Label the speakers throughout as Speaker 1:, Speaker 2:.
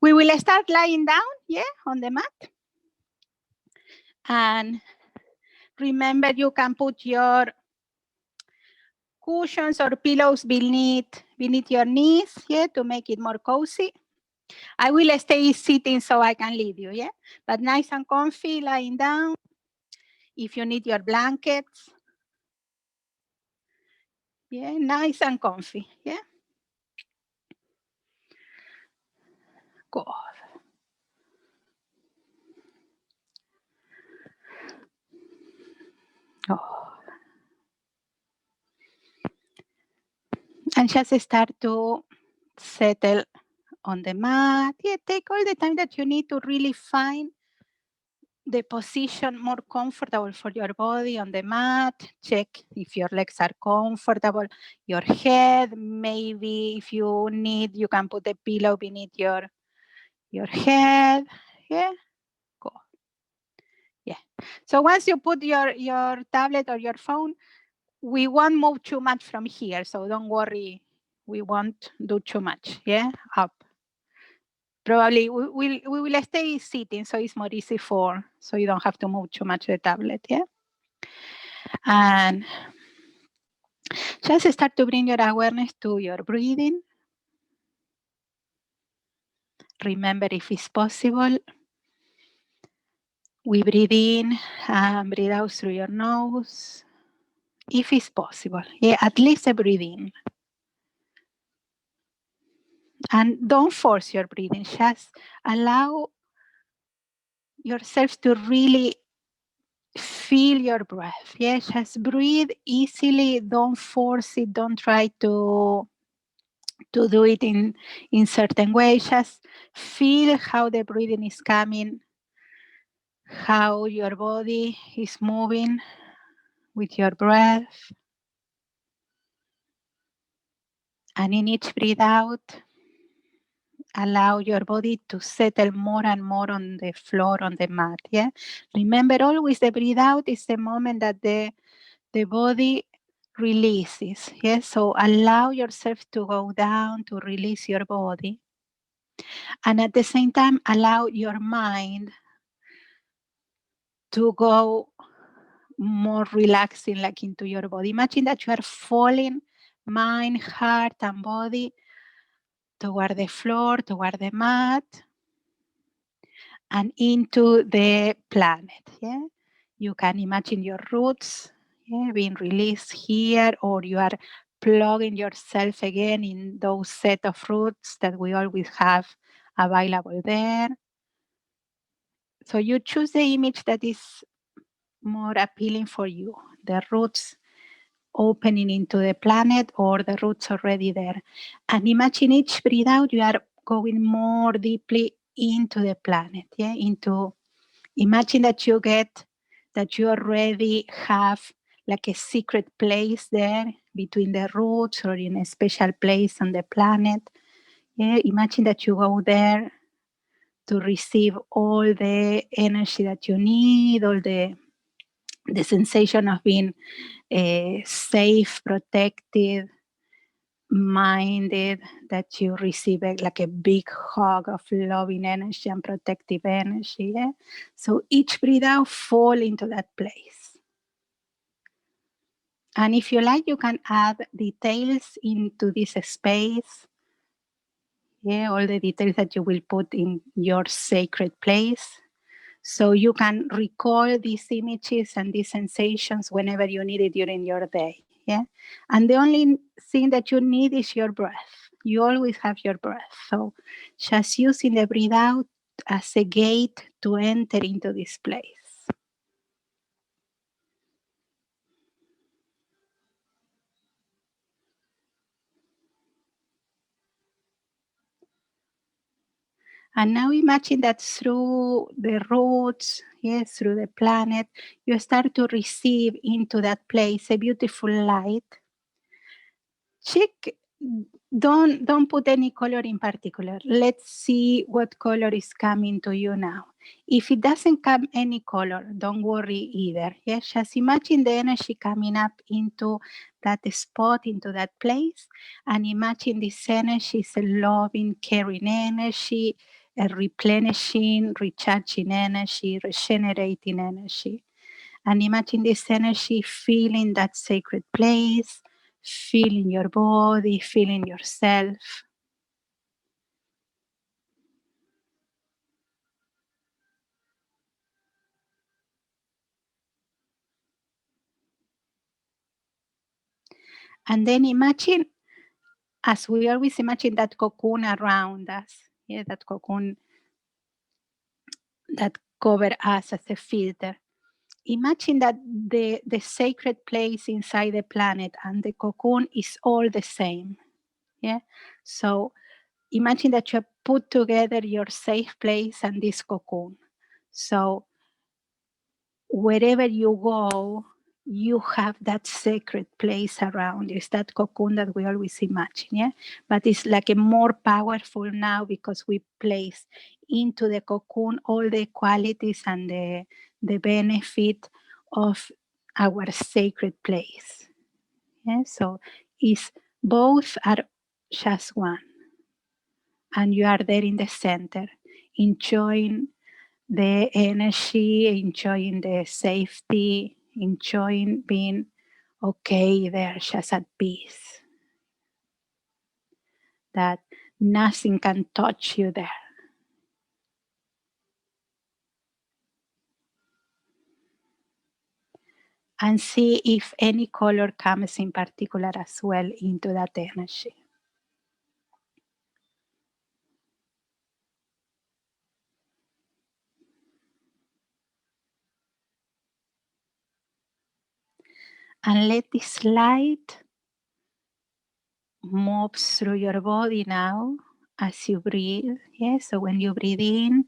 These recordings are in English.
Speaker 1: We will start lying down, on the mat. And remember, you can put your cushions or pillows beneath your knees, to make it more cozy. I will stay sitting so I can lead you, But nice and comfy, lying down. If you need your blankets, nice and comfy, Good. Oh. And just start to settle on the mat. Take all the time that you need to really find the position more comfortable for your body on the mat. Check if your legs are comfortable. Your head, maybe if you need, you can put a pillow beneath your head. Good. So once you put your tablet or your phone, we won't move too much from here. So don't worry, we won't do too much. Up. Probably we will stay sitting, so it's more easy so you don't have to move too much the tablet, And just start to bring your awareness to your breathing. Remember, if it's possible, we breathe in and breathe out through your nose. If it's possible, at least a breathe in. And don't force your breathing, just allow yourself to really feel your breath. Just breathe easily. Don't force it. Don't try to do it in certain ways. Just feel how the breathing is coming, how your body is moving with your breath. And in each breath out, allow your body to settle more and more on the floor, on the mat. Remember, always the breathe out is the moment that the body releases. So allow yourself to go down, to release your body. And at the same time, allow your mind to go more relaxing, like into your body. Imagine that you are falling, mind, heart, and body toward the floor, toward the mat, and into the planet. You can imagine your roots being released here, or you are plugging yourself again in those set of roots that we always have available there. So you choose the image that is more appealing for you, the roots opening into the planet or the roots already there. And imagine each breath out, you are going more deeply into the planet, imagine that you already have like a secret place there between the roots, or in a special place on the planet. Imagine that you go there to receive all the energy that you need, all the sensation of being safe, protected, minded, that you receive like a big hug of loving energy and protective energy. So each breath out, fall into that place. And if you like, you can add details into this space. All the details that you will put in your sacred place. So you can recall these images and these sensations whenever you need it during your day. And the only thing that you need is your breath. You always have your breath. So just using the breathe out as a gate to enter into this place. And now imagine that through the roots, through the planet, you start to receive into that place a beautiful light. Check, don't put any color in particular. Let's see what color is coming to you now. If it doesn't come any color, don't worry either. Just imagine the energy coming up into that spot, into that place, and imagine this energy is a loving, caring energy, a replenishing, recharging energy, regenerating energy. And imagine this energy filling that sacred place, feeling your body, feeling yourself. And then imagine, as we always imagine, that cocoon around us, yeah, that cocoon that cover us as a filter. Imagine that the sacred place inside the planet and the cocoon is all the same. Yeah. So imagine that you have put together your safe place and this cocoon. So wherever you go, you have that sacred place around you. It's that cocoon that we always imagine, yeah? But it's like a more powerful now because we place into the cocoon all the qualities and the benefit of our sacred place. Yeah? So it's both are just one. And you are there in the center, enjoying the energy, enjoying the safety, enjoying being okay there, just at peace. That nothing can touch you there. And see if any color comes in particular as well into that energy. And let this light move through your body now as you breathe. Yes, so when you breathe in,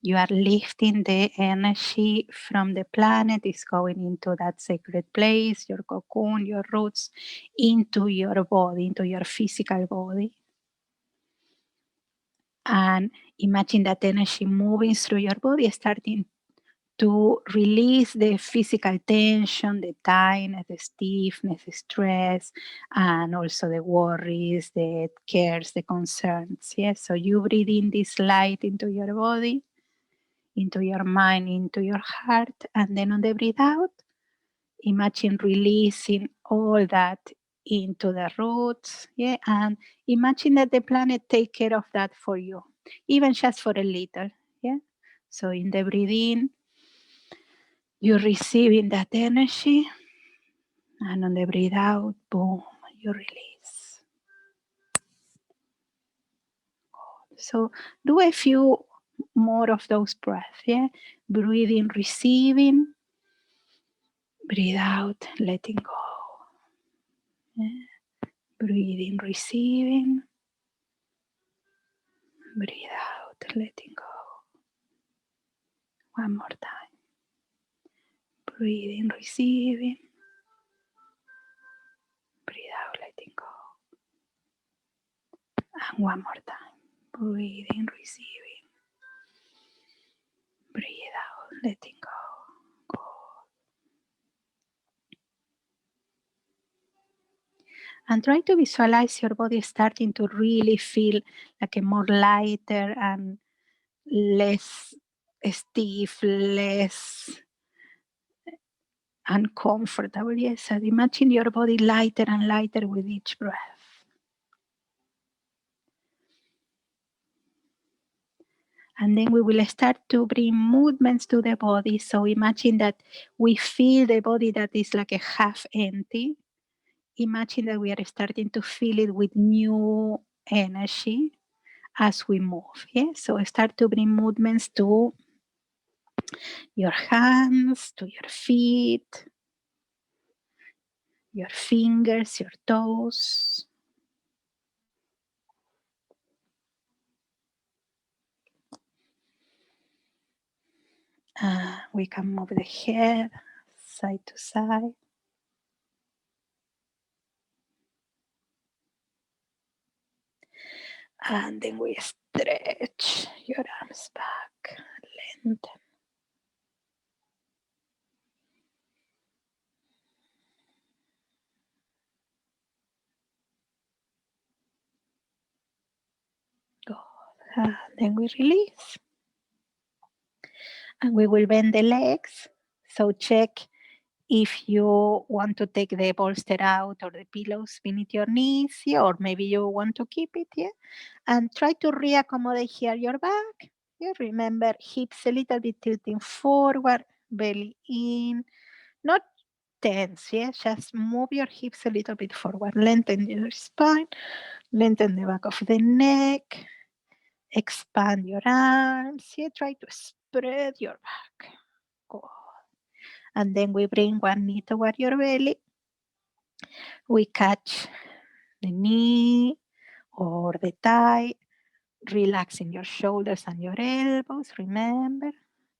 Speaker 1: you are lifting the energy from the planet, is going into that sacred place, your cocoon, your roots, into your body, into your physical body. And imagine that energy moving through your body, starting to release the physical tension, the tightness, the stiffness, the stress, and also the worries, the cares, the concerns. Yes, so you breathe in this light into your body, into your mind, into your heart, and then on the breathe out, imagine releasing all that into the roots, yeah, and imagine that the planet take care of that for you, even just for a little, yeah. So in the breathing, you're receiving that energy, and on the breathe out, boom, you release. So do a few more of those breaths, yeah. Breathing, receiving. Breathe out, letting go. Yeah. Breathing, receiving. Breathe out, letting go. One more time. Breathing, receiving. Breathe out, letting go. And one more time. Breathing, receiving. Breathe out, letting go. Go. And try to visualize your body starting to really feel like a more lighter and less stiff, less uncomfortable. Yes, and imagine your body lighter and lighter with each breath. And then we will start to bring movements to the body. So imagine that we feel the body that is like a half empty. Imagine that we are starting to fill it with new energy as we move. Yeah? So start to bring movements to your hands, to your feet, your fingers, your toes. We can move the head side to side. And then we stretch your arms back, lengthen. Good. And Then we release. And we will bend the legs. So check if you want to take the bolster out or the pillows beneath your knees, yeah, or maybe you want to keep it, yeah. And try to reaccommodate here your back. Yeah, remember hips a little bit tilting forward, belly in, not tense, yeah, just move your hips a little bit forward, lengthen your spine, lengthen the back of the neck, expand your arms, yeah, try to spread your back. Good. And then we bring one knee toward your belly. We catch the knee or the thigh, relaxing your shoulders and your elbows, remember.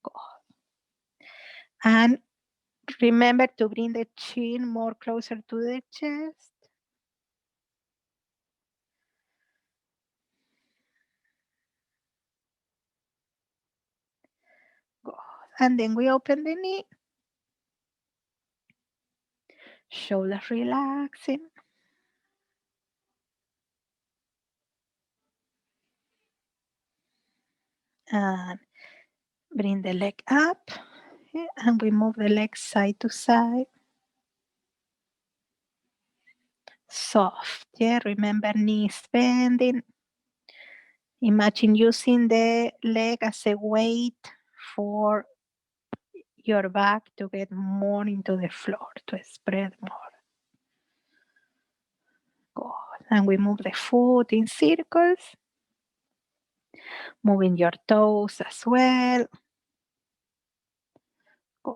Speaker 1: Good. And remember to bring the chin more closer to the chest. Good. And then we open the knee. Shoulders relaxing. And bring the leg up. Yeah, and we move the leg side to side. Soft. Yeah, remember knees bending. Imagine using the leg as a weight for your back to get more into the floor, to spread more. Good. And we move the foot in circles, moving your toes as well. Good.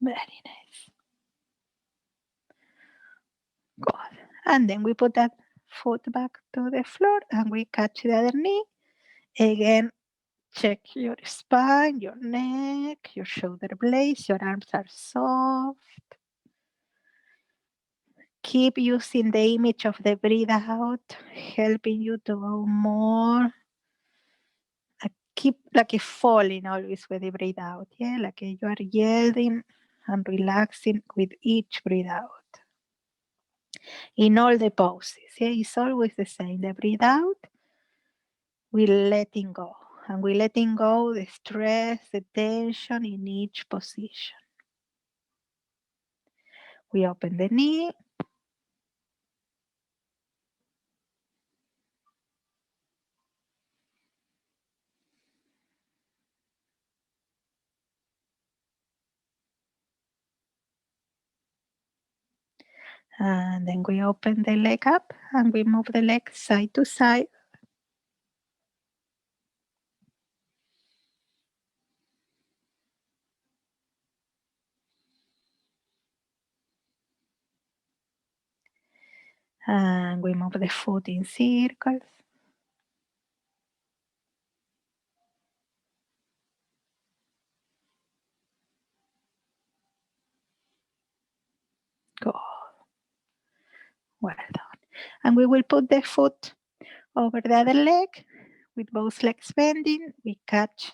Speaker 1: Very nice. Good. And then we put that foot back to the floor and we catch the other knee. Again, check your spine, your neck, your shoulder blades, your arms are soft. Keep using the image of the breathe out, helping you to go more. Keep like falling always with the breathe out. Yeah, like you are yielding and relaxing with each breathe out. In all the poses, yeah, it's always the same. The breathe out, we're letting go. And we're letting go the stress, the tension in each position. We open the knee. And then we open the leg up and we move the leg side to side. And we move the foot in circles. Good. Well done. And we will put the foot over the other leg with both legs bending. We catch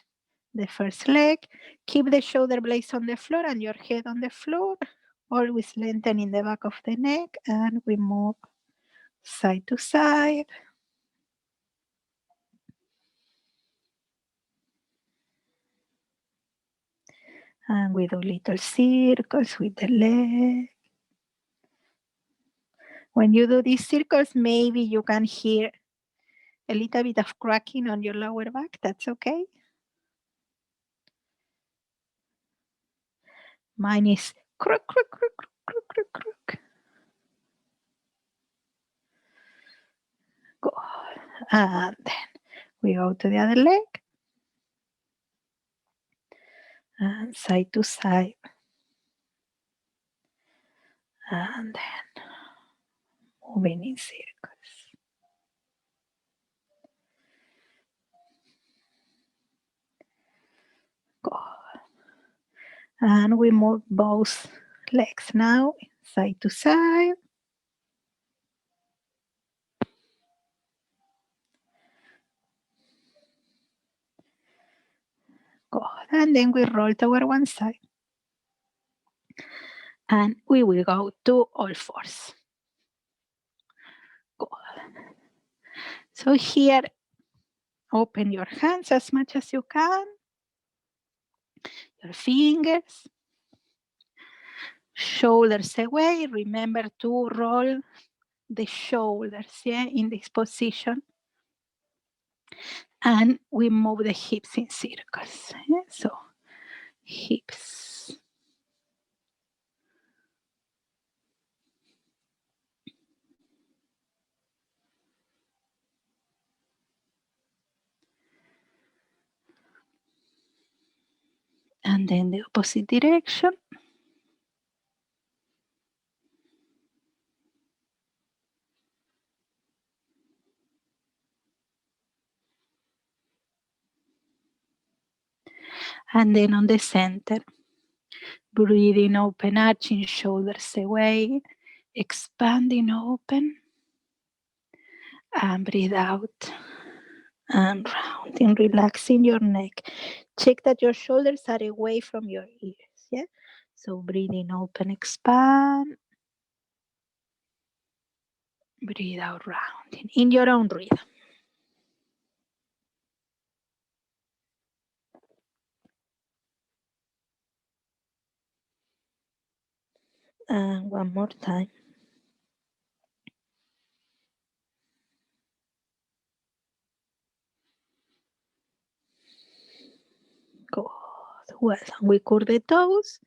Speaker 1: the first leg. Keep the shoulder blades on the floor and your head on the floor. Always lengthening the back of the neck. And we move side to side. And we do little circles with the leg. When you do these circles, maybe you can hear a little bit of cracking on your lower back. That's okay. Mine is crook, crook, crook, crook, crook, crook. Good. And then we go to the other leg. And side to side. And then moving in circles. Good. And we move both legs now, side to side. Good. And then we roll toward one side. And we will go to all fours. Good. So here, open your hands as much as you can, your fingers, shoulders away. Remember to roll the shoulders, yeah, in this position. And we move the hips in circles. Yeah? So hips. And then the opposite direction. And then on the center, breathing open, arching shoulders away, expanding open, and breathe out and rounding, relaxing your neck. Check that your shoulders are away from your ears. Yeah. So breathing open, expand, breathe out, rounding in your own rhythm. And one more time. Good. Well, we curl the toes,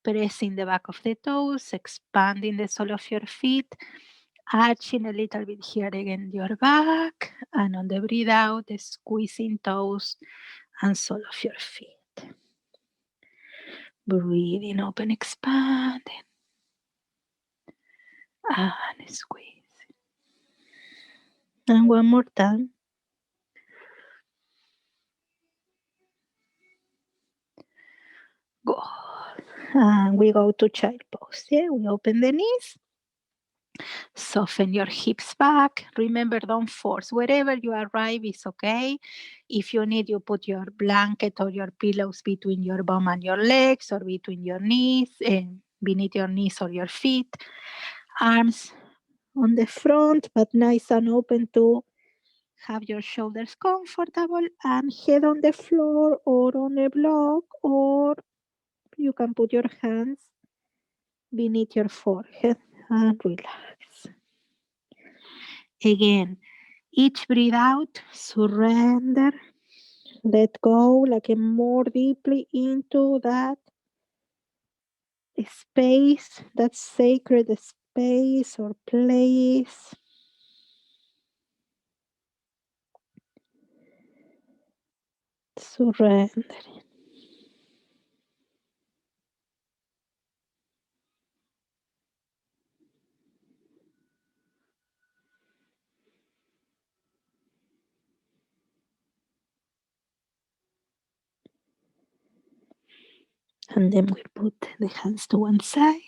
Speaker 1: pressing the back of the toes, expanding the sole of your feet, arching a little bit here again your back, and on the breathe out, squeezing toes and sole of your feet. Breathing open, expanding, and squeeze. And one more time. Good. And we go to child pose. Yeah, we open the knees. Soften your hips back. Remember, don't force. Wherever you arrive is okay. If you need, you put your blanket or your pillows between your bum and your legs, or between your knees and beneath your knees or your feet. Arms on the front, but nice and open to have your shoulders comfortable, and head on the floor or on a block, or you can put your hands beneath your forehead and relax. Again, each breathe out, surrender, let go, like a more deeply into that space, that sacred space or place. Surrender. And then we put the hands to one side.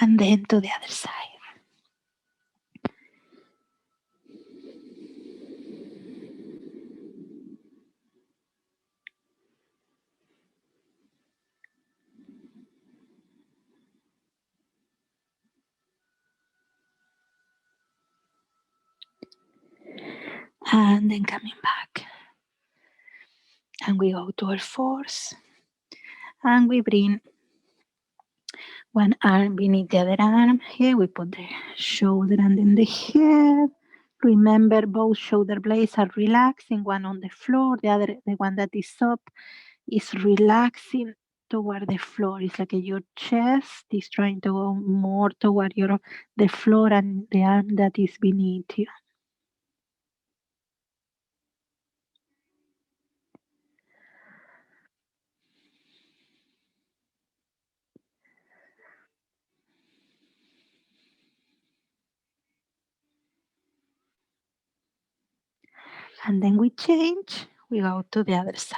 Speaker 1: And then to the other side. And then coming back. And we go to our fours. And we bring one arm beneath the other arm. Here we put the shoulder and then the head. Remember, both shoulder blades are relaxing, one on the floor, the one that is up, is relaxing toward the floor. It's like your chest is trying to go more toward the floor, and the arm that is beneath you. And then we change, we go to the other side.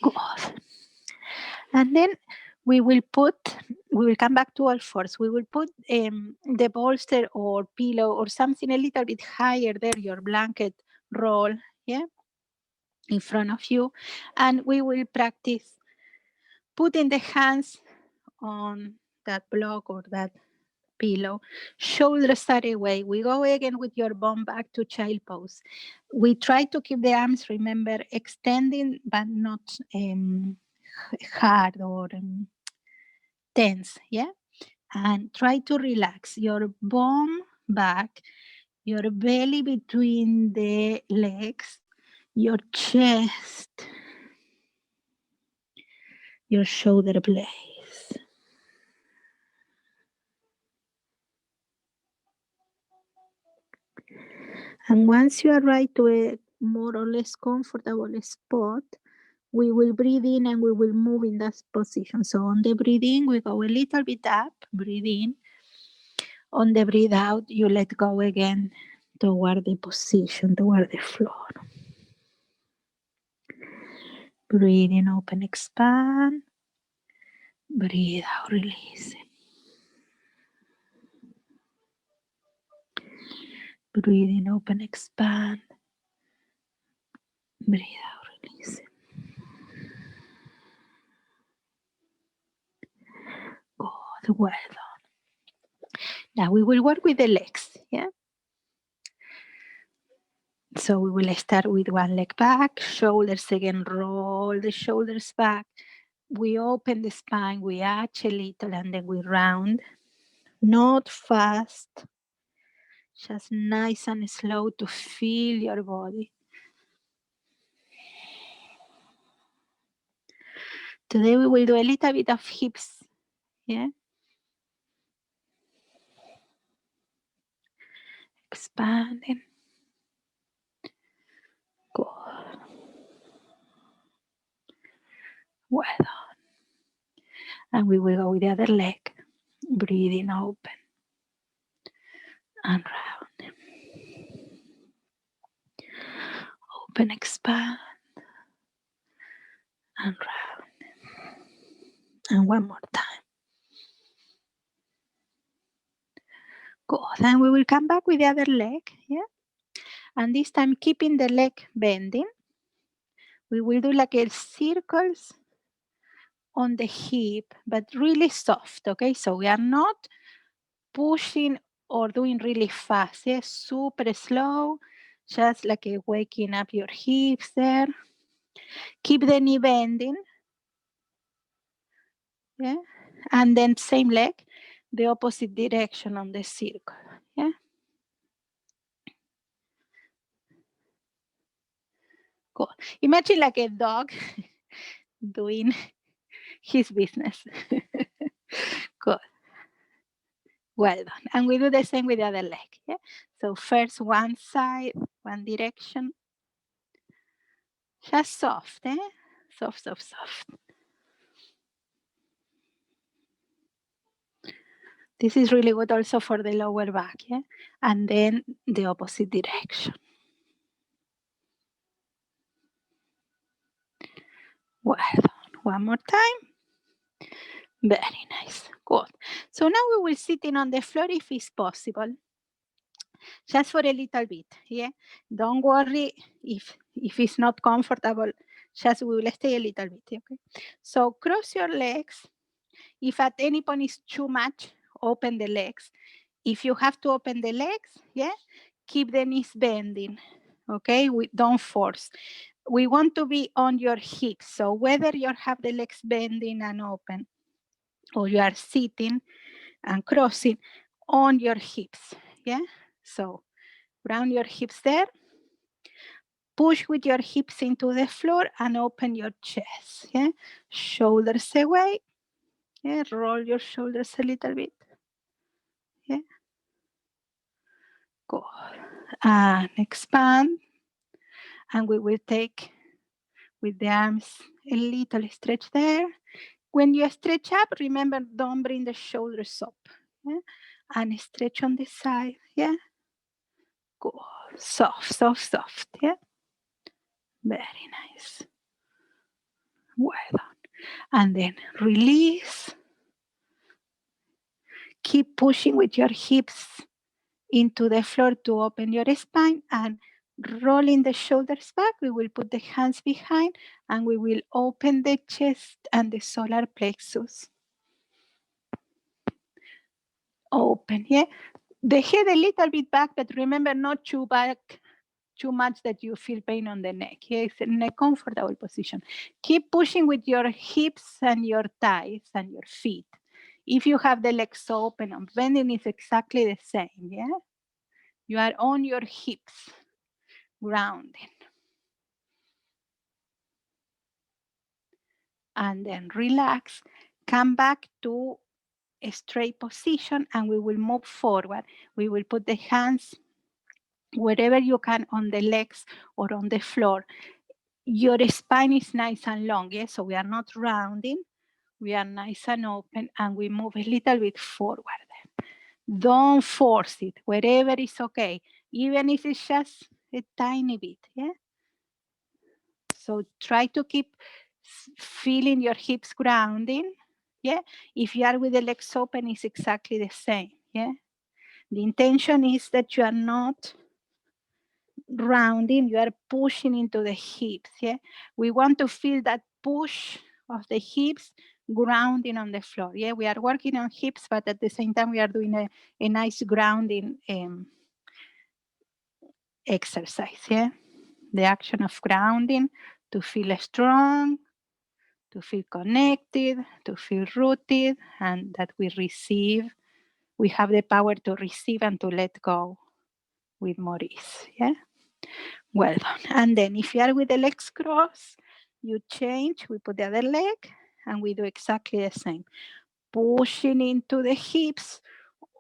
Speaker 1: Good. And then we will come back to all fours. We will put the bolster or pillow or something a little bit higher there, your blanket roll, yeah, in front of you. And we will practice putting the hands on that block or that pillow, shoulders are away. We go again with your bum back to child pose. We try to keep the arms, remember, extending but not hard or tense, yeah? And try to relax your bum back, your belly between the legs, your chest, your shoulder blades. And once you arrive to a more or less comfortable spot, we will breathe in and we will move in that position. So on the breathe in, we go a little bit up, breathe in. On the breathe out, you let go again toward the position, toward the floor. Breathe in, open, expand. Breathe out, release. Breathe in, open, expand. Breathe out, release. Good, well done. Now we will work with the legs, yeah? So we will start with one leg back, shoulders again, roll the shoulders back. We open the spine, we arch a little, and then we round. Not fast, just nice and slow to feel your body. Today we will do a little bit of hips, yeah? Expanding. Good. Well done. And we will go with the other leg. Breathing open and round. Open, expand and round. And one more time. Good. And we will come back with the other leg, yeah? And this time keeping the leg bending. We will do like a circles on the hip, but really soft, okay? So we are not pushing or doing really fast, yeah? Super slow, just like a waking up your hips there. Keep the knee bending, yeah? And then same leg, the opposite direction on the circle, yeah? Cool. Imagine like a dog doing his business. Good. Well done. And we do the same with the other leg. Yeah? So first one side, one direction. Just soft, eh? Soft, soft, soft. This is really good also for the lower back, yeah? And then the opposite direction. Well done. One more time. Very nice. Good. So now we will sit in on the floor if it's possible. Just for a little bit, yeah? Don't worry if it's not comfortable, just we will stay a little bit, okay? So cross your legs. If at any point it's too much, open the legs. If you have to open the legs, yeah, keep the knees bending, okay? We don't force. We want to be on your hips. So whether you have the legs bending and open or you are sitting and crossing on your hips, yeah? So round your hips there. Push with your hips into the floor and open your chest, yeah? Shoulders away, yeah? Roll your shoulders a little bit, yeah? Good. And expand. And we will take with the arms a little stretch there. When you stretch up, remember, don't bring the shoulders up, yeah? And stretch on the side, yeah? Good. Soft, soft, soft, yeah? Very nice. Well done. And then release. Keep pushing with your hips into the floor to open your spine and rolling the shoulders back. We will put the hands behind and we will open the chest and the solar plexus. Open, yeah? The head a little bit back, but remember not too back, too much that you feel pain on the neck. Yeah? It's in a comfortable position. Keep pushing with your hips and your thighs and your feet. If you have the legs open and bending is exactly the same, yeah? You are on your hips, grounding. And then relax, come back to a straight position and we will move forward. We will put the hands wherever you can on the legs or on the floor. Your spine is nice and long, yes? So we are not rounding, we are nice and open and we move a little bit forward. Don't force it, wherever is okay, even if it's just a tiny bit, yeah? So try to keep feeling your hips grounding, yeah? If you are with the legs open, it's exactly the same, yeah? The intention is that you are not rounding, you are pushing into the hips, yeah? We want to feel that push of the hips grounding on the floor, yeah? We are working on hips, but at the same time, we are doing a nice grounding exercise, yeah? The action of grounding to feel strong, to feel connected, to feel rooted, and that we receive. We have the power to receive and to let go with more ease. Yeah? Well done. And then if you are with the legs crossed, you change, we put the other leg, and we do exactly the same. Pushing into the hips,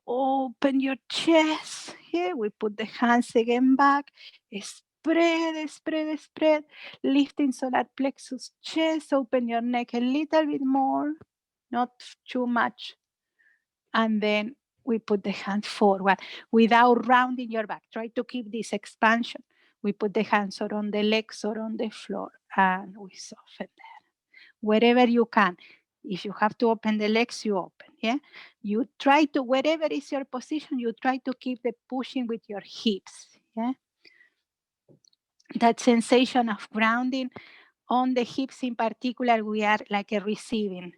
Speaker 1: open your chest. Here we put the hands again back. Spread, spread, spread. Lifting solar plexus, chest. Open your neck a little bit more, not too much. And then we put the hands forward without rounding your back. Try to keep this expansion. We put the hands or on the legs or on the floor and we soften there. Wherever you can. If you have to open the legs, you open, yeah? You try to, wherever is your position, you try to keep the pushing with your hips, yeah? That sensation of grounding on the hips in particular, we are like a receiving.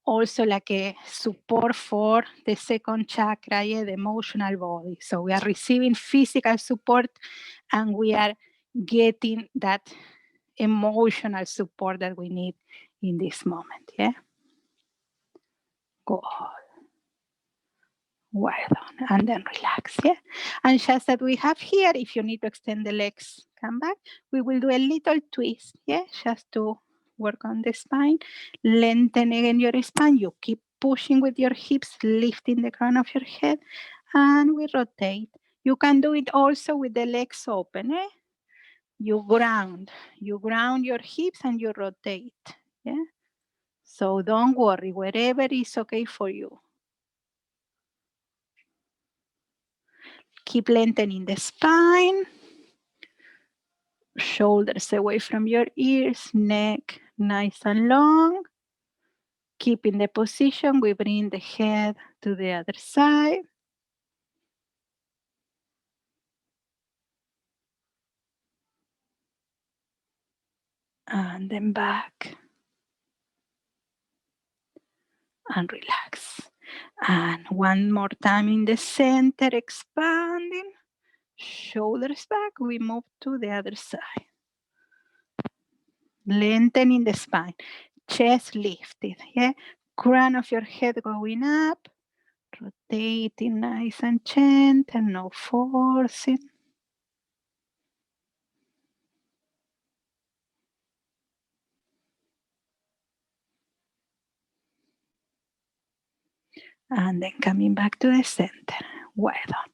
Speaker 1: Also like a support for the second chakra, yeah, the emotional body. So we are receiving physical support and we are getting that emotional support that we need in this moment, yeah? Good. Well done. And then relax, yeah? And just that we have here, if you need to extend the legs, come back. We will do a little twist, yeah? Just to work on the spine. Lengthen again your spine. You keep pushing with your hips, lifting the crown of your head, and we rotate. You can do it also with the legs open, eh? You ground your hips and you rotate, yeah? So don't worry, wherever is okay for you. Keep lengthening the spine. Shoulders away from your ears, neck nice and long. Keeping the position, we bring the head to the other side. And then back. And relax. And one more time in the center, expanding. Shoulders back, we move to the other side. Lengthening the spine. Chest lifted, yeah? Crown of your head going up. Rotating nice and gentle, no forcing. And then coming back to the center. Well done.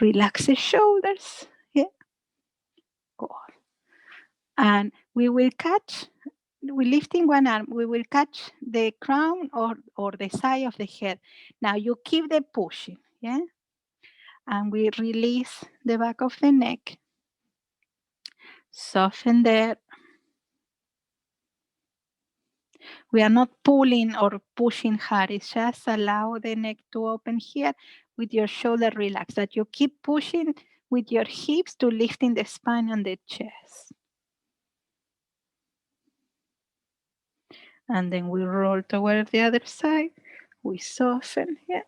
Speaker 1: Relax the shoulders. Yeah. Good. And we will catch, we lifting one arm, we will catch the crown or the side of the head. Now you keep the pushing. Yeah. And we release the back of the neck. Soften there. We are not pulling or pushing hard. It's just allow the neck to open here with your shoulder relaxed. That you keep pushing with your hips to lifting the spine and the chest. And then we roll toward the other side. We soften here.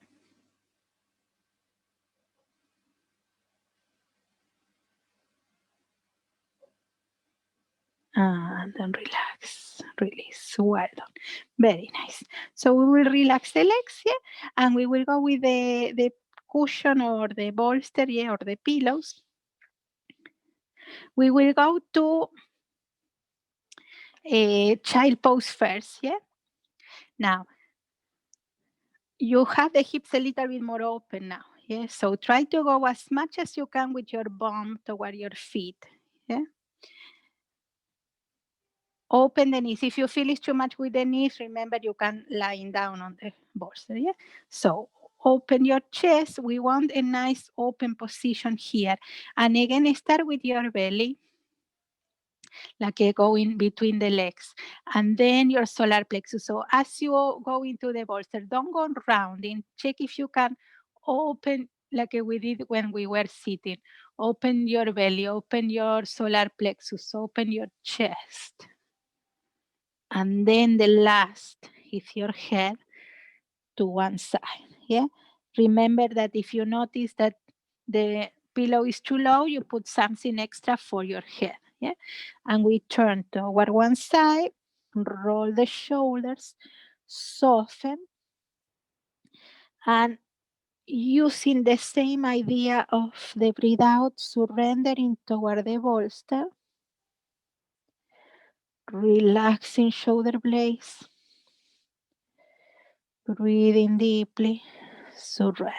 Speaker 1: And then relax, release. Well done. Very nice. So we will relax the legs here, and we will go with the cushion or the bolster, yeah, or the pillows. We will go to a child pose first, yeah. Now you have the hips a little bit more open now, yeah. So try to go as much as you can with your bum toward your feet, yeah. Open the knees. If you feel it's too much with the knees, remember you can lying down on the bolster, yeah? So open your chest. We want a nice open position here. And again, start with your belly, like going between the legs. And then your solar plexus. So as you go into the bolster, don't go rounding. Check if you can open like we did when we were sitting. Open your belly, open your solar plexus, open your chest. And then the last is your head to one side. Yeah. Remember that if you notice that the pillow is too low, you put something extra for your head. Yeah. And we turn toward one side, roll the shoulders, soften, and using the same idea of the breathe out, surrendering toward the bolster, relaxing shoulder blades, breathing deeply, surrender.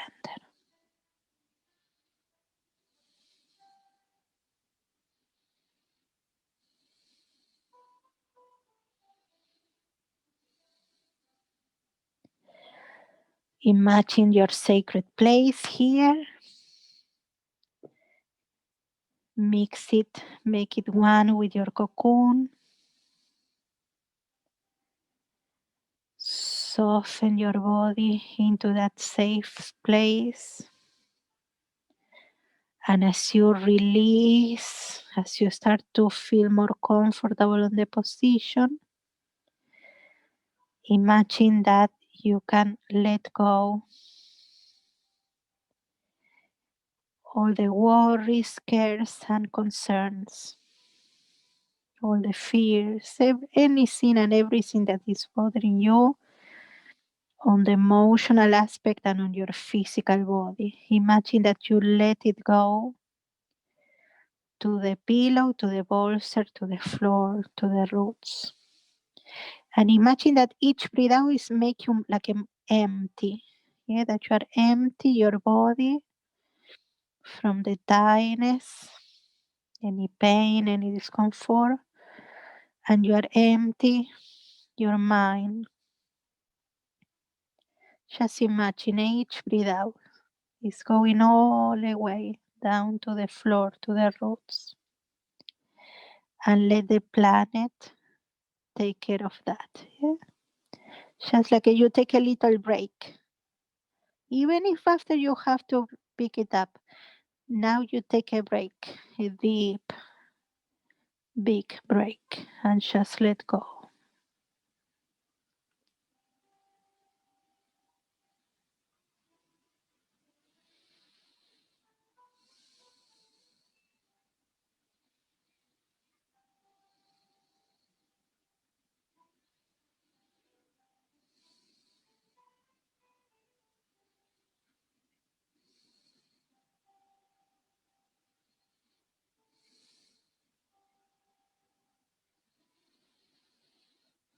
Speaker 1: Imagine your sacred place here. Mix it, make it one with your cocoon. Soften your body into that safe place. And as you release, as you start to feel more comfortable in the position, imagine that you can let go all the worries, cares, and concerns, all the fears, anything and everything that is bothering you on the emotional aspect and on your physical body. Imagine that you let it go to the pillow, to the bolster, to the floor, to the roots. And imagine that each breath out is make you like empty. Yeah, that you are empty your body from the tiredness, any pain, any discomfort, and you are empty your mind. Just imagine each breath out is going all the way down to the floor, to the roots, and let the planet take care of that. Yeah? Just like you take a little break. Even if after you have to pick it up, now you take a break, a deep, big break, and just let go.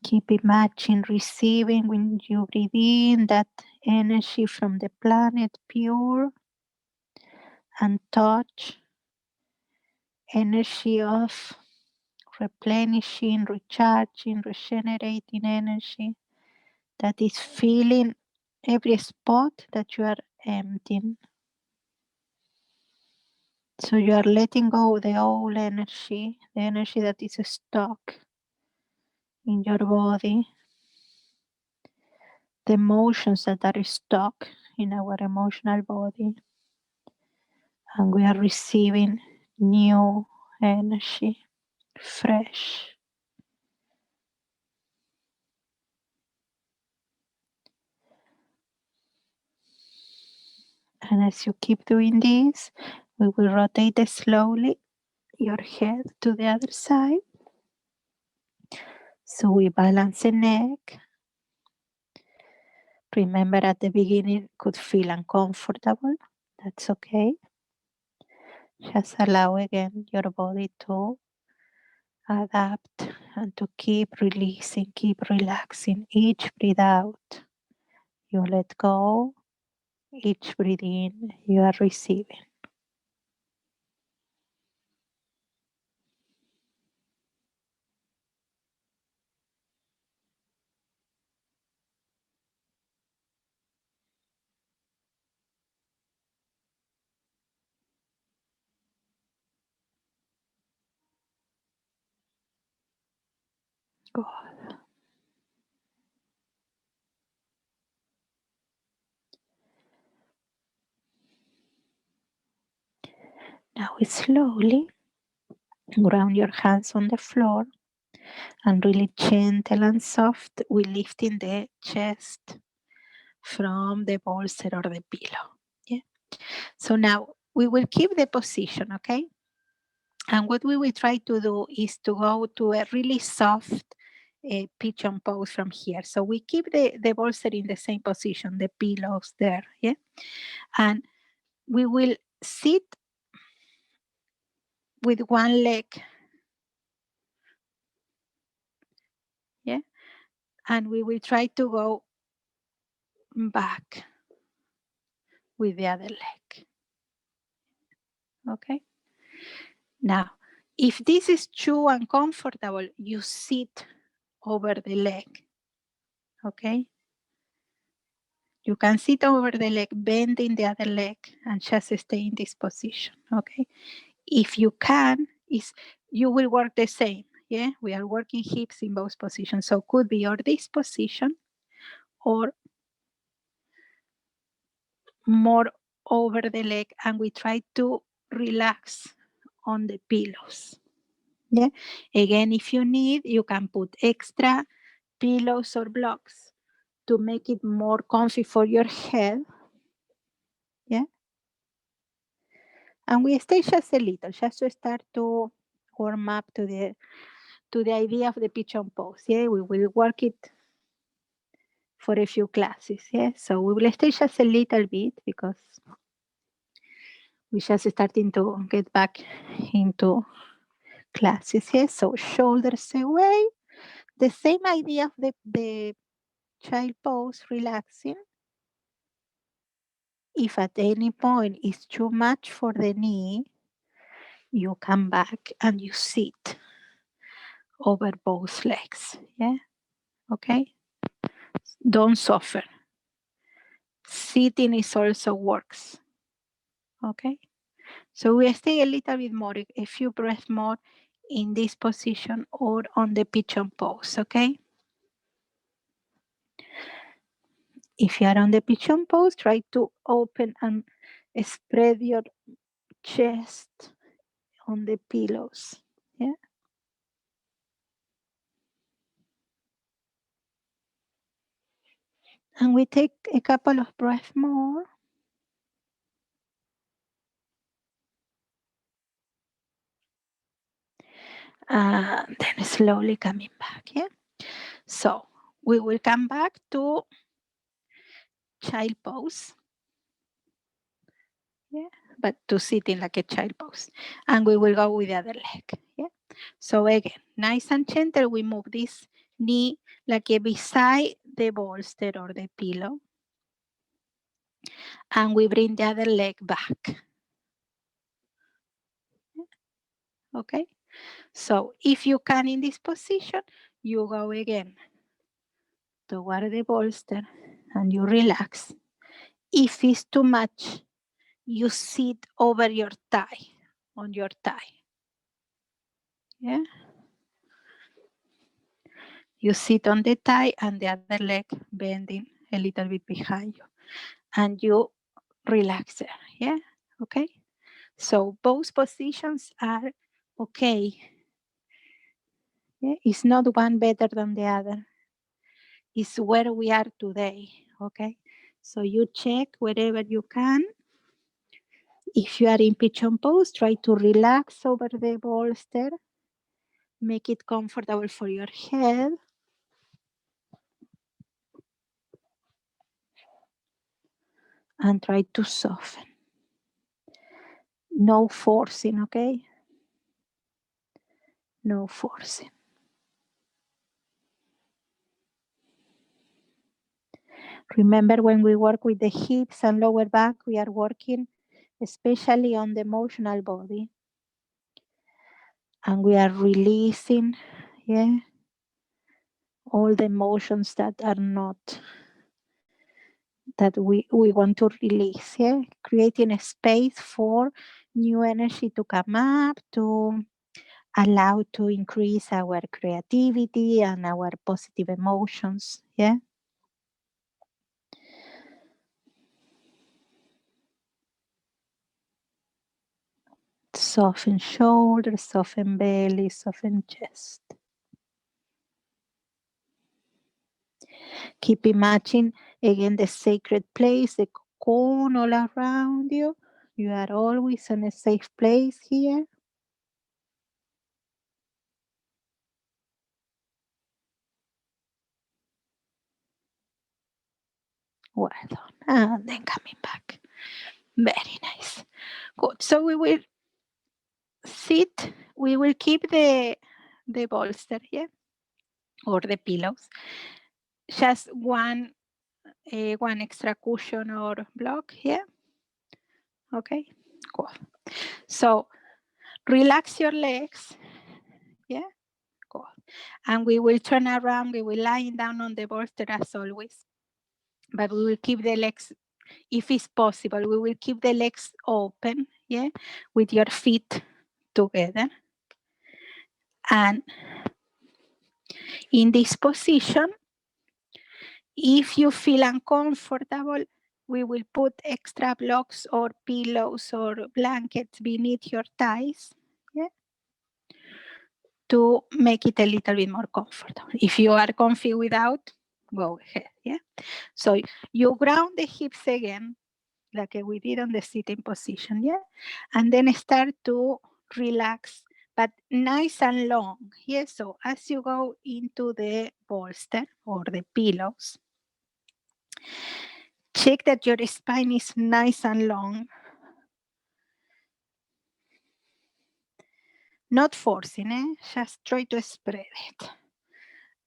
Speaker 1: Keep imagining receiving when you breathe in that energy from the planet, pure and touch, energy of replenishing, recharging, regenerating energy that is filling every spot that you are emptying. So you are letting go the old energy, the energy that is stuck in your body, the emotions that are stuck in our emotional body, and we are receiving new energy, fresh. And as you keep doing this, we will rotate slowly your head to the other side. So we balance the neck. Remember, at the beginning it could feel uncomfortable. That's okay. Just allow again your body to adapt and to keep releasing, keep relaxing. Each breath out, you let go. Each breath in, you are receiving. Good. Now slowly ground your hands on the floor and really gentle and soft. We lifting the chest from the bolster or the pillow. Yeah. So now we will keep the position, okay? And what we will try to do is to go to a really soft pigeon pose from here. So we keep the bolster in the same position, the pillows there, yeah? And we will sit with one leg, yeah? And we will try to go back with the other leg, okay? Now, if this is too uncomfortable, you sit over the leg, okay? You can sit over the leg, bending the other leg, and just stay in this position, okay? If you can, you will work the same, yeah? We are working hips in both positions, so could be or this position or more over the leg, and we try to relax on the pillows, yeah? Again, if you need, you can put extra pillows or blocks to make it more comfy for your head, yeah? And we stay just a little, just to start to warm up to the idea of the pigeon pose. Yeah, we will work it for a few classes. Yeah, so we will stay just a little bit because we just starting to get back into classes. Yeah, so shoulders away. The same idea of the child pose, relaxing. If at any point it's too much for the knee, you come back and you sit over both legs. Yeah, okay? Don't suffer. Sitting is also works. Okay? So we stay a little bit more, a few breaths more in this position or on the pigeon pose. Okay? If you are on the pigeon pose, try to open and spread your chest on the pillows. Yeah? And we take a couple of breaths more. And then slowly coming back. Yeah. So we will come back to child pose. Yeah. But to sitting like a child pose. And we will go with the other leg. Yeah. So again, nice and gentle, we move this knee like beside the bolster or the pillow. And we bring the other leg back. Okay. So if you can in this position, you go again toward the bolster and you relax. If it's too much, you sit over your thigh, on your thigh. Yeah. You sit on the thigh and the other leg bending a little bit behind you, and you relax there. Yeah, okay. So both positions are okay. Yeah? It's not one better than the other. It's where we are today. Okay. So you check wherever you can. If you are in pigeon pose, try to relax over the bolster. Make it comfortable for your head. And try to soften. No forcing, okay? No forcing. Remember, when we work with the hips and lower back, we are working especially on the emotional body. And we are releasing, yeah, all the emotions that are not, that we want to release, yeah? Creating a space for new energy to come up, to allow to increase our creativity and our positive emotions, yeah? Soften shoulders, soften belly, soften chest. Keep imagining again the sacred place, the cocoon all around you. You are always in a safe place here. Well done. And then coming back. Very nice. Good. So we will sit, we will keep the bolster here, or the pillows. Just one extra cushion or block here. Okay, cool. So relax your legs. Yeah, cool. And we will turn around. We will lie down on the bolster as always. But we will keep the legs, if it's possible, we will keep the legs open, yeah, with your feet together. And in this position, if you feel uncomfortable, we will put extra blocks or pillows or blankets beneath your thighs, yeah, to make it a little bit more comfortable. If you are comfy without, go ahead, yeah. So you ground the hips again, like we did on the sitting position, yeah, and then start to relax, but nice and long, yeah. So as you go into the bolster or the pillows, check that your spine is nice and long. Not forcing, just try to spread it.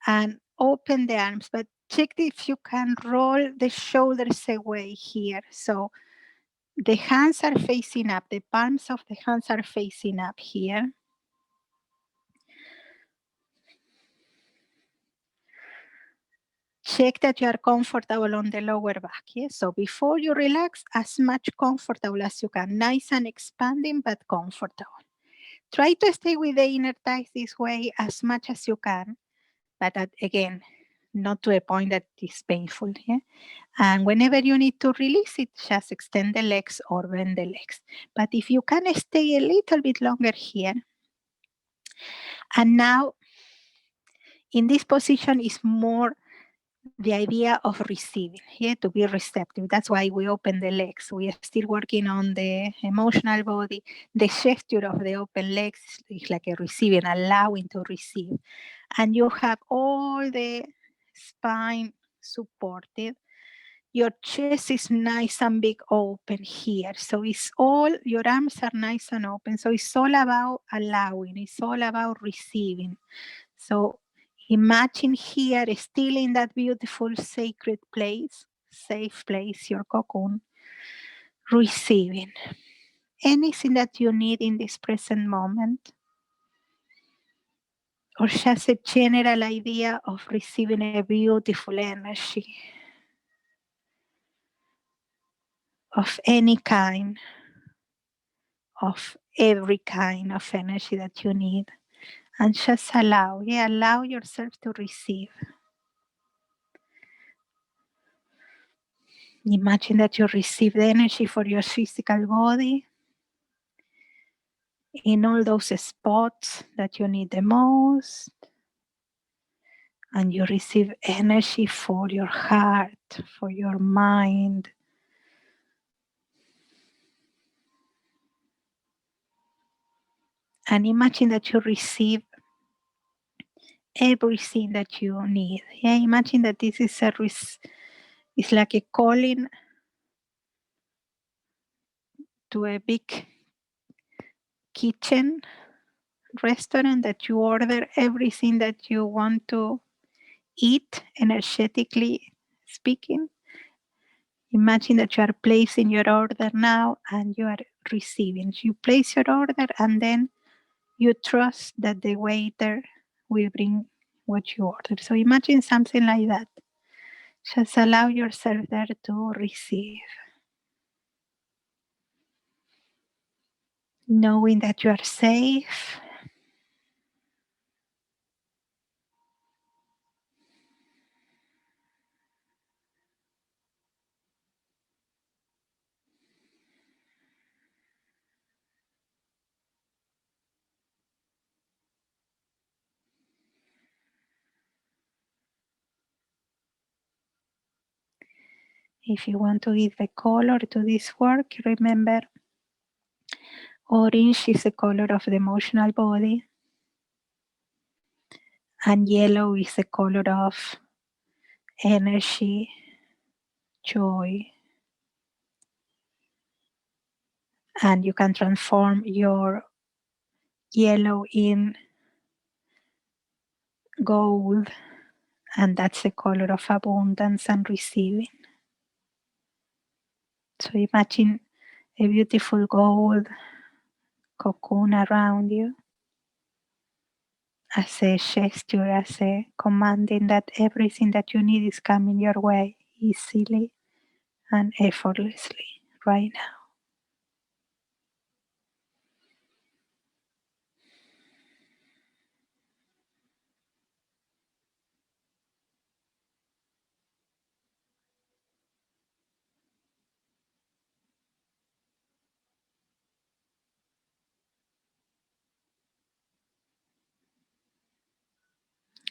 Speaker 1: And open the arms, but check if you can roll the shoulders away here. So the hands are facing up, the palms of the hands are facing up here. Check that you are comfortable on the lower back. Yes? So before you relax, as much comfortable as you can. Nice and expanding, but comfortable. Try to stay with the inner thighs this way as much as you can, but again, not to a point that is painful. Yeah? And whenever you need to release it, just extend the legs or bend the legs. But if you can stay a little bit longer here, and now in this position is more the idea of receiving, yeah, to be receptive. That's why we open the legs. We are still working on the emotional body. The gesture of the open legs is like a receiving, allowing to receive. And you have all the spine supported. Your chest is nice and big open here. So it's all, your arms are nice and open. So it's all about allowing, it's all about receiving. So imagine here, still in that beautiful sacred place, safe place, your cocoon, receiving anything that you need in this present moment, or just a general idea of receiving a beautiful energy of any kind, of every kind of energy that you need. And just allow, yeah, allow yourself to receive. Imagine that you receive the energy for your physical body in all those spots that you need the most. And you receive energy for your heart, for your mind. And imagine that you receive everything that you need. Yeah, imagine that this is it's like a calling to a big kitchen restaurant that you order everything that you want to eat, energetically speaking. Imagine that you are placing your order now and you are receiving. You place your order and then you trust that the waiter will bring what you ordered. So imagine something like that. Just allow yourself there to receive, knowing that you are safe. If you want to give a color to this work, remember orange is the color of the emotional body, and yellow is the color of energy, joy. And you can transform your yellow in gold, and that's the color of abundance and receiving. So imagine a beautiful gold cocoon around you as a gesture, as a commanding that everything that you need is coming your way easily and effortlessly right now.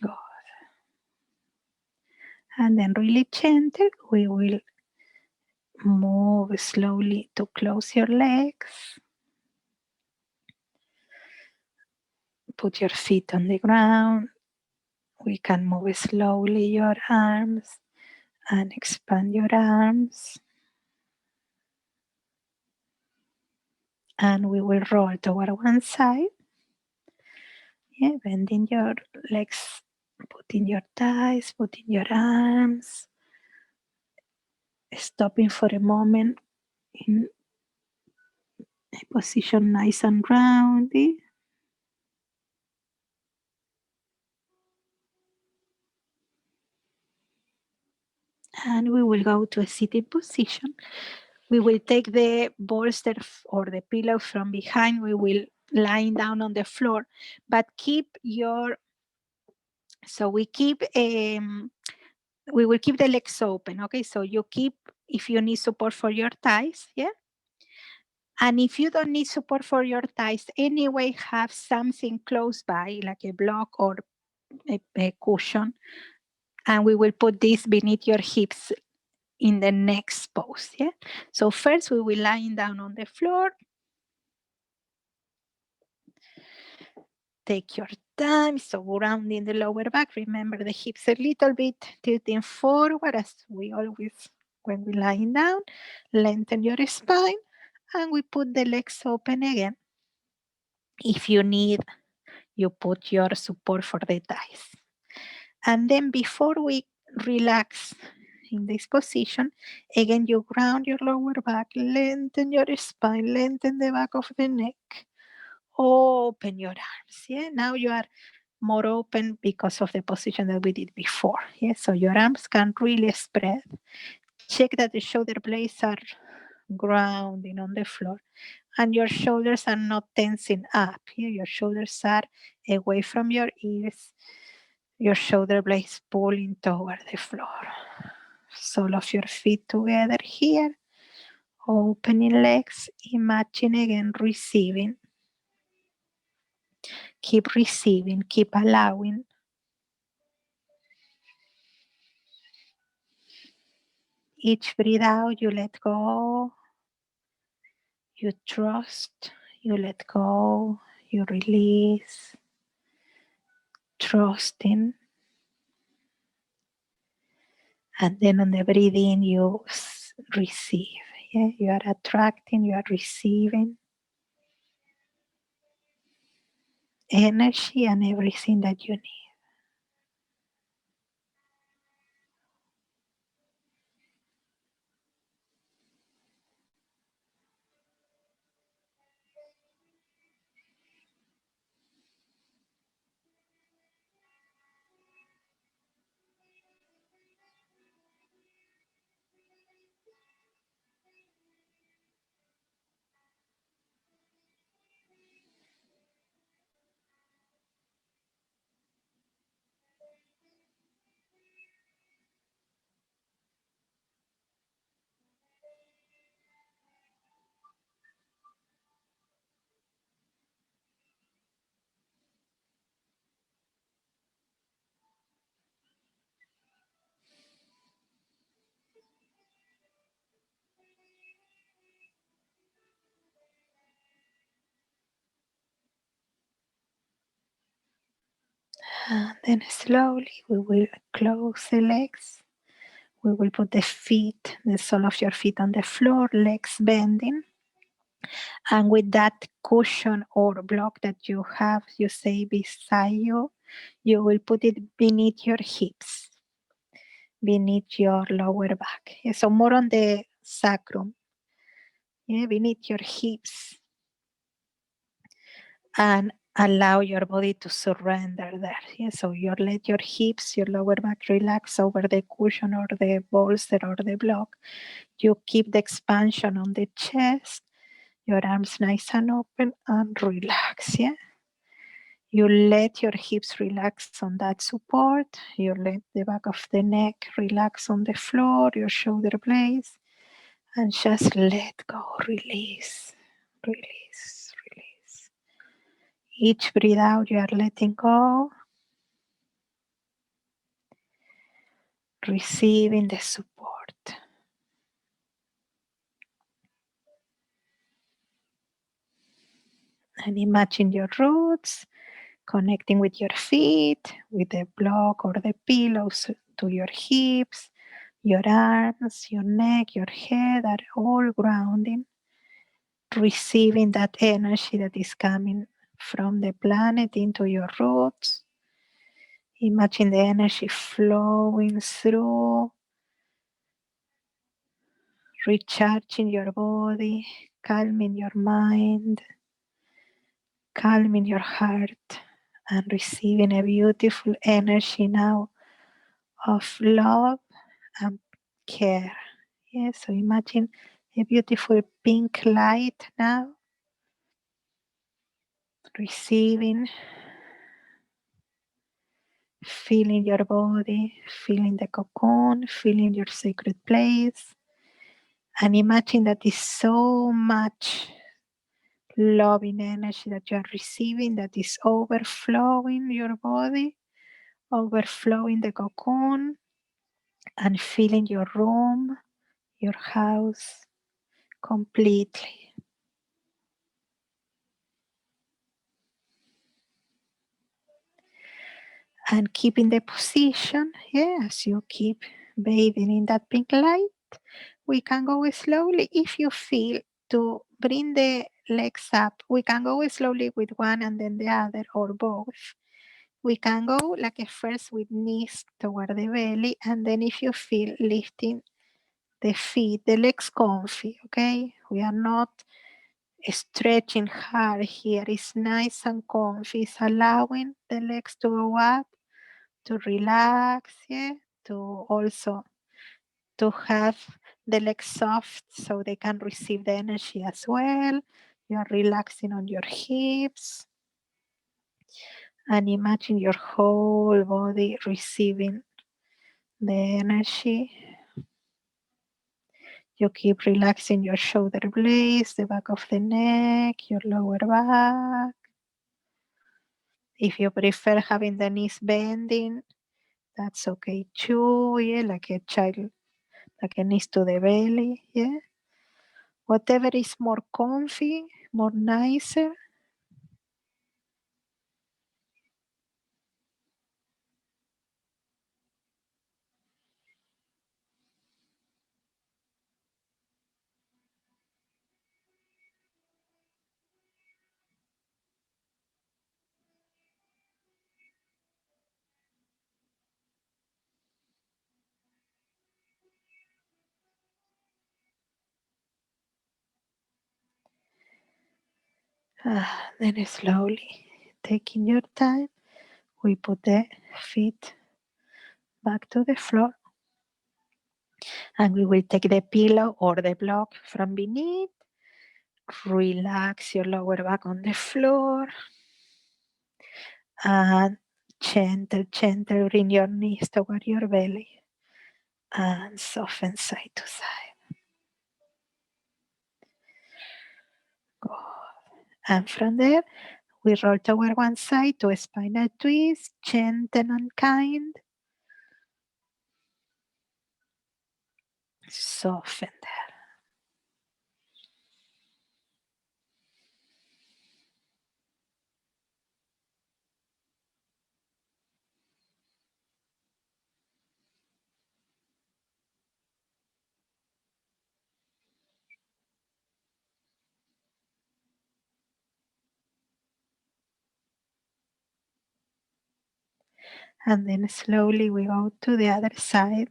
Speaker 1: Good. And then really gentle, we will move slowly to close your legs. Put your feet on the ground. We can move slowly your arms and expand your arms. And we will roll toward one side. Yeah, bending your legs, putting your thighs, putting your arms, stopping for a moment in a position nice and rounded. And we will go to a sitting position. We will take the bolster or the pillow from behind. We will lying down on the floor, but keep your, so we will keep the legs open. Okay, so you keep, if you need support for your thighs, yeah. And if you don't need support for your thighs anyway, have something close by, like a block or a cushion, and we will put this beneath your hips in the next pose. Yeah. So first we will lying down on the floor. Take your time. So rounding the lower back. Remember the hips a little bit tilting forward as we always when we lying down. Lengthen your spine, and we put the legs open again. If you need, you put your support for the thighs. And then before we relax in this position, again, you ground your lower back, lengthen your spine, lengthen the back of the neck, open your arms. Yeah, now you are more open because of the position that we did before. Yeah, so your arms can really spread. Check that the shoulder blades are grounding on the floor and your shoulders are not tensing up. Yeah, your shoulders are away from your ears. Your shoulder blades pulling toward the floor. sole of your feet together here. Opening legs, imagine again receiving. Keep receiving, keep allowing. Each breath out, you let go. You trust, you let go, you release. Trusting. And then on the breathing, you receive. Yeah, you are attracting, you are receiving energy and everything that you need. And then slowly we will close the legs. We will put the feet, the sole of your feet on the floor, legs bending. And with that cushion or block that you have, you say beside you, you will put it beneath your hips, beneath your lower back. Yeah, so more on the sacrum, yeah, beneath your hips. And allow your body to surrender there. Yeah, so you let your hips, your lower back relax over the cushion or the bolster or the block. You keep the expansion on the chest, your arms nice and open and relax. Yeah. You let your hips relax on that support. You let the back of the neck relax on the floor, your shoulder blades, and just let go, release, release, release. Each breath out, you are letting go, receiving the support. And imagine your roots connecting with your feet, with the block or the pillows to your hips, your arms, your neck, your head are all grounding, receiving that energy that is coming from the planet into your roots. Imagine the energy flowing through, recharging your body, calming your mind, calming your heart, and receiving a beautiful energy now of love and care. Yeah, so imagine a beautiful pink light now, receiving, feeling your body, feeling the cocoon, feeling your sacred place, and imagine that is so much loving energy that you are receiving that is overflowing your body, overflowing the cocoon, and filling your room, your house completely. And keeping the position, as you keep bathing in that pink light, we can go slowly if you feel to bring the legs up. We can go slowly with one and then the other or both. We can go like a first with knees toward the belly, and then if you feel lifting the feet, the legs comfy, okay? We are not stretching hard here. It's nice and comfy. It's allowing the legs to go up, to relax, yeah, to also to have the legs soft so they can receive the energy as well. You are relaxing on your hips and imagine your whole body receiving the energy. You keep relaxing your shoulder blades, the back of the neck, your lower back. If you prefer having the knees bending, that's okay too, yeah, like a child, like a knees to the belly, yeah. Whatever is more comfy, more nicer. Then slowly, taking your time, we put the feet back to the floor, and we will take the pillow or the block from beneath. Relax your lower back on the floor, and gentle bring your knees toward your belly and soften side to side. Good. And from there, we roll toward one side to a spinal twist, gentle and kind. Soften there. And then slowly we go to the other side.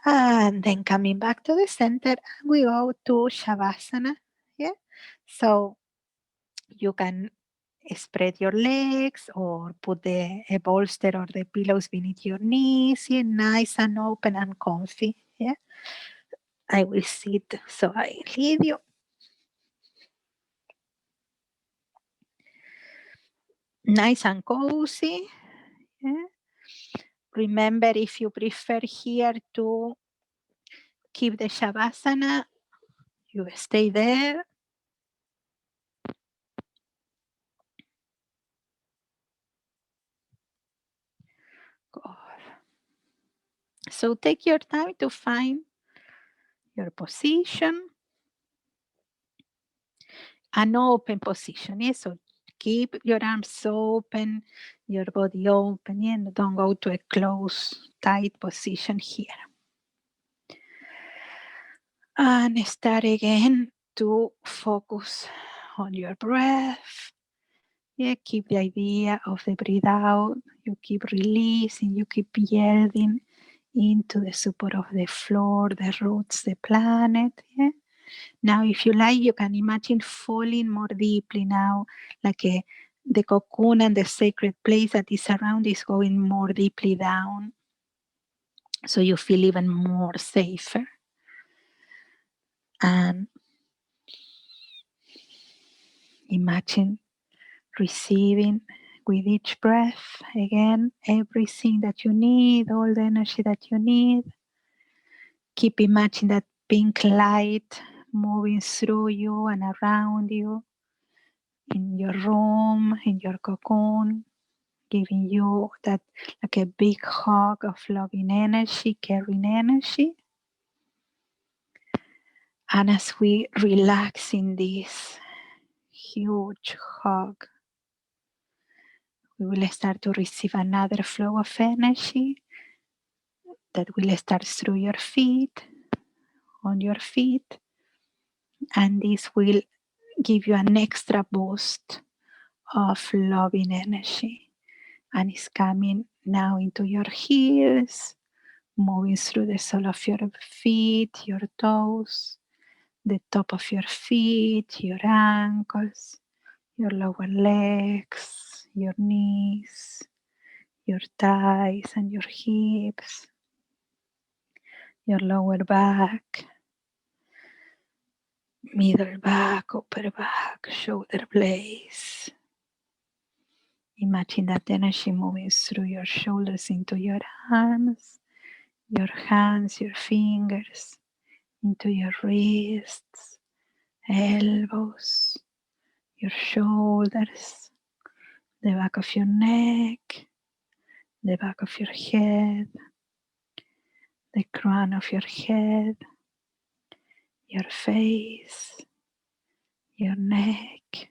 Speaker 1: And then coming back to the center, we go to Shavasana. Yeah. So you can spread your legs or put a bolster or the pillows beneath your knees. Yeah, nice and open and comfy. Yeah. I will sit, so I lead you. Nice and cozy. Yeah. Remember, if you prefer here to keep the Shavasana, you stay there. Good. So take your time to find your position, an open position. Yeah? So keep your arms open, your body open, yeah? And don't go to a close, tight position here. And start again to focus on your breath. Yeah, keep the idea of the breathe out. You keep releasing, you keep yielding into the support of the floor, the roots, the planet. Yeah. Now, if you like, you can imagine falling more deeply now, like the cocoon and the sacred place that is around is going more deeply down. So you feel even more safer. And imagine receiving with each breath again everything that you need, all the energy that you need. Keep imagining that pink light moving through you and around you in your room, in your cocoon, giving you that like a big hug of loving energy, caring energy. And as we relax in this huge hug, we will start to receive another flow of energy that will start through your feet, on your feet, and this will give you an extra boost of loving energy. And it's coming now into your heels, moving through the sole of your feet, your toes, the top of your feet, your ankles, your lower legs, your knees, your thighs and your hips, your lower back, middle back, upper back, shoulder blades. Imagine that energy moving through your shoulders into your arms, your hands, your fingers, into your wrists, elbows, your shoulders, the back of your neck, the back of your head, the crown of your head, your face, your neck,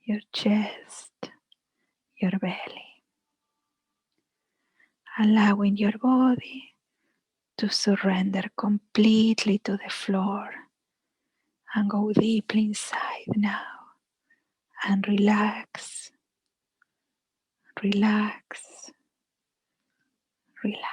Speaker 1: your chest, your belly. Allowing your body to surrender completely to the floor and go deeply inside now and relax, relax, relax.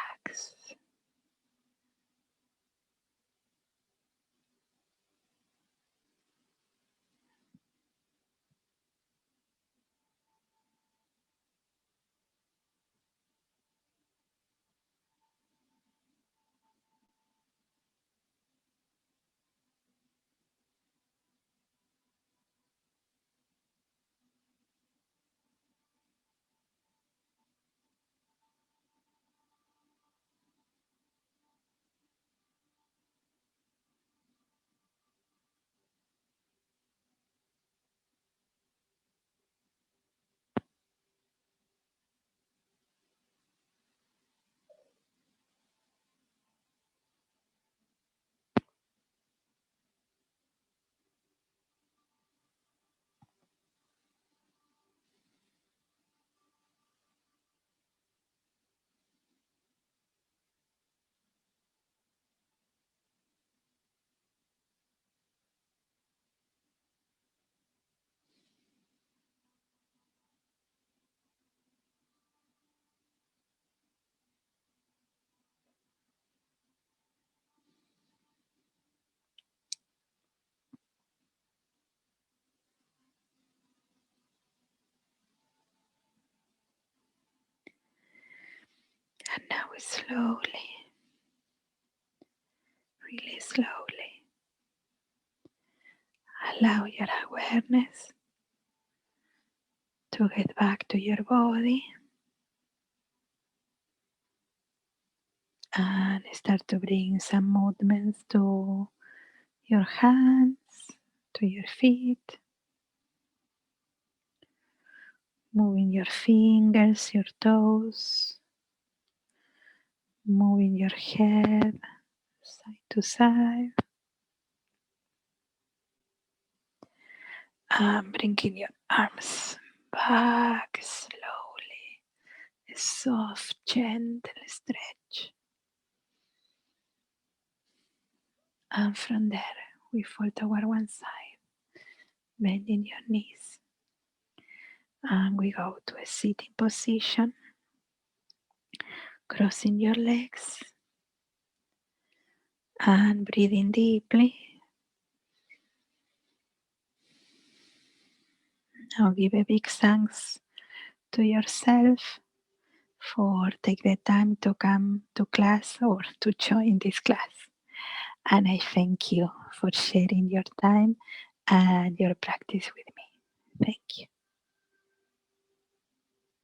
Speaker 1: And now slowly, really slowly, allow your awareness to get back to your body and start to bring some movements to your hands, to your feet, moving your fingers, your toes, moving your head side to side, and bringing your arms back slowly, a soft, gentle stretch. And from there, we fall toward one side, bending your knees. And we go to a sitting position, crossing your legs and breathing deeply. Now give a big thanks to yourself for take the time to come to class or to join this class. And I thank you for sharing your time and your practice with me. Thank you.